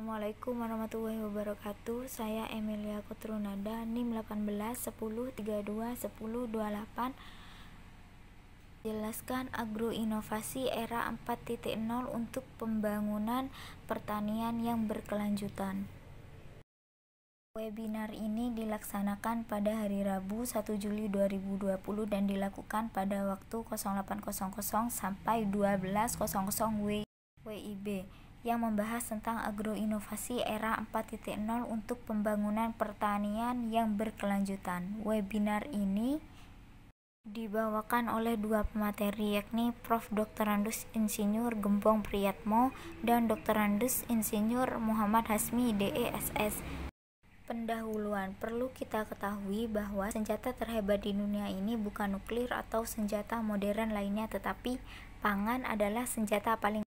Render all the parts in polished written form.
Assalamualaikum warahmatullahi wabarakatuh. Saya Emilia Kutrunada, NIM 18 10 32 10 28. Jelaskan agroinovasi era 4.0 untuk pembangunan pertanian yang berkelanjutan. Webinar ini dilaksanakan pada hari Rabu 1 Juli 2020 dan dilakukan pada waktu 08.00 sampai 12.00 WIB yang membahas tentang agroinovasi era 4.0 untuk pembangunan pertanian yang berkelanjutan. Webinar ini dibawakan oleh dua pemateri, yakni Prof. Dr. Insinyur Gembong Priyatmo dan Dr. Insinyur Muhammad Hasmi, DESS. Pendahuluan. Perlu kita ketahui bahwa senjata terhebat di dunia ini bukan nuklir atau senjata modern lainnya, tetapi pangan adalah senjata paling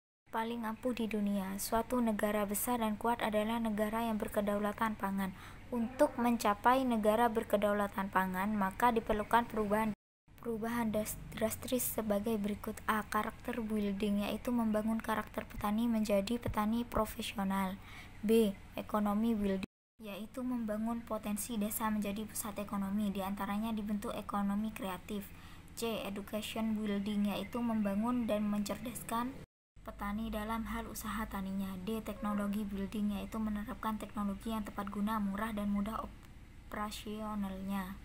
ampuh di dunia. Suatu negara besar dan kuat adalah negara yang berkedaulatan pangan. Untuk mencapai negara berkedaulatan pangan, maka diperlukan perubahan drastis sebagai berikut. A. Karakter building, yaitu membangun karakter petani menjadi petani profesional. B. Ekonomi building, yaitu membangun potensi desa menjadi pusat ekonomi, diantaranya dibentuk ekonomi kreatif. C. Education building, yaitu membangun dan mencerdaskan petani dalam hal usaha taninya. D. Teknologi building, yaitu menerapkan teknologi yang tepat guna, murah, dan mudah operasionalnya.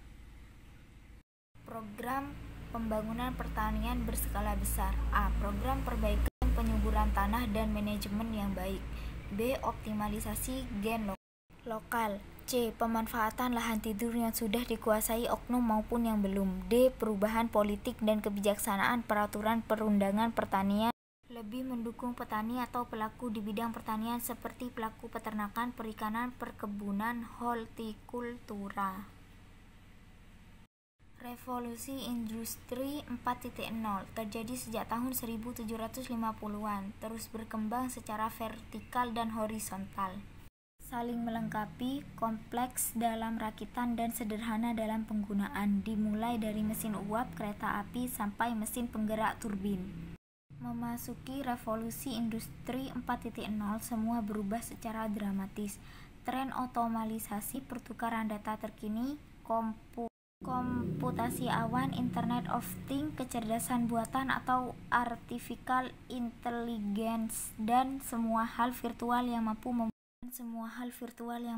Program pembangunan pertanian berskala besar. A. Program perbaikan penyuburan tanah dan manajemen yang baik. B. Optimalisasi gen lokal. C. Pemanfaatan lahan tidur yang sudah dikuasai oknum maupun yang belum. D. Perubahan politik dan kebijaksanaan peraturan perundangan pertanian lebih mendukung petani atau pelaku di bidang pertanian seperti pelaku peternakan, perikanan, perkebunan, hortikultura. Revolusi Industri 4.0 terjadi sejak tahun 1750-an, terus berkembang secara vertikal dan horizontal, saling melengkapi, kompleks dalam rakitan dan sederhana dalam penggunaan, dimulai dari mesin uap, kereta api, sampai mesin penggerak turbin. Memasuki revolusi industri 4.0, semua berubah secara dramatis. Tren otomatisasi, pertukaran data terkini, komputasi awan, Internet of Things, kecerdasan buatan atau artificial intelligence, dan semua hal virtual yang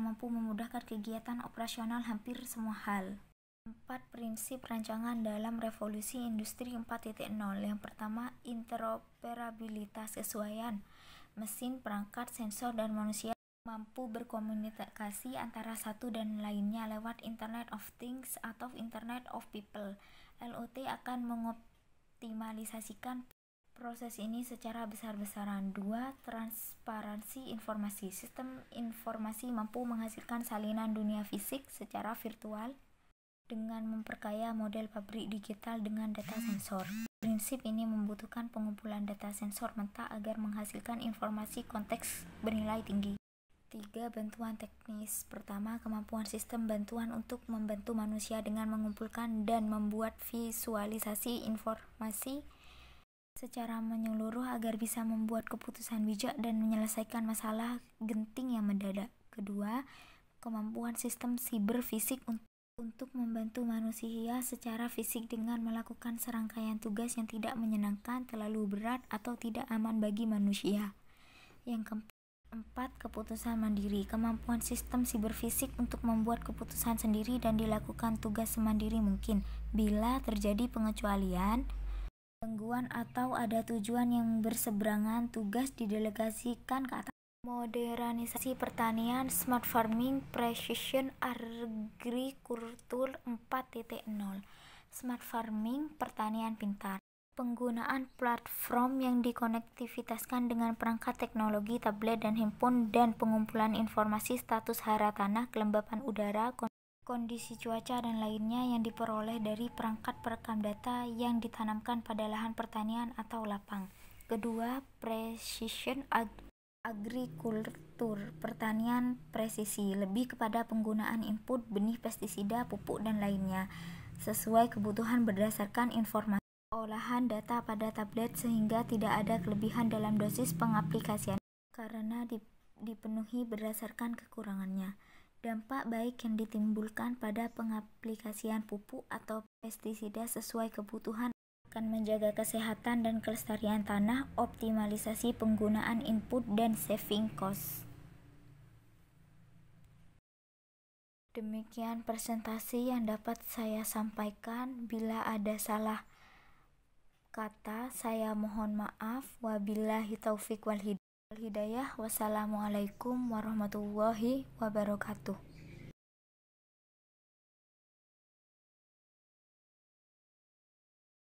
mampu memudahkan kegiatan operasional hampir semua hal. 4 prinsip rancangan dalam revolusi industri 4.0. Yang pertama, interoperabilitas, kesesuaian. Mesin, perangkat, sensor, dan manusia mampu berkomunikasi antara satu dan lainnya lewat Internet of Things atau Internet of People. LOT akan mengoptimalisasikan proses ini secara besar-besaran. 2. Transparansi informasi. Sistem informasi mampu menghasilkan salinan dunia fisik secara virtual dengan memperkaya model pabrik digital dengan data sensor. Prinsip ini membutuhkan pengumpulan data sensor mentah agar menghasilkan informasi konteks bernilai tinggi. 3. Bantuan teknis. Pertama, kemampuan sistem bantuan untuk membantu manusia dengan mengumpulkan dan membuat visualisasi informasi secara menyeluruh agar bisa membuat keputusan bijak dan menyelesaikan masalah genting yang mendadak. Kedua, kemampuan sistem siber fisik untuk membantu manusia secara fisik dengan melakukan serangkaian tugas yang tidak menyenangkan, terlalu berat, atau tidak aman bagi manusia. Yang keempat, keputusan mandiri. Kemampuan sistem siber fisik untuk membuat keputusan sendiri dan dilakukan tugas semandiri mungkin bila terjadi pengecualian, gangguan, atau ada tujuan yang berseberangan, tugas didelegasikan ke atas. Modernisasi pertanian, smart farming, precision agriculture 4.0. Smart farming, pertanian pintar. Penggunaan platform yang dikonektivitaskan dengan perangkat teknologi, tablet dan handphone, dan pengumpulan informasi status hara tanah, kelembapan udara, kondisi cuaca, dan lainnya yang diperoleh dari perangkat perekam data yang ditanamkan pada lahan pertanian atau lapang. Kedua, precision agriculture, pertanian presisi, lebih kepada penggunaan input, benih, pestisida, pupuk, dan lainnya, sesuai kebutuhan berdasarkan informasi olahan data pada tablet sehingga tidak ada kelebihan dalam dosis pengaplikasian karena dipenuhi berdasarkan kekurangannya. Dampak baik yang ditimbulkan pada pengaplikasian pupuk atau pestisida sesuai kebutuhan akan menjaga kesehatan dan kelestarian tanah, optimalisasi penggunaan input, dan saving cost. Demikian presentasi yang dapat saya sampaikan. Bila ada salah kata, saya mohon maaf. Wabillahi taufiq wal hidayah. Wassalamualaikum warahmatullahi wabarakatuh.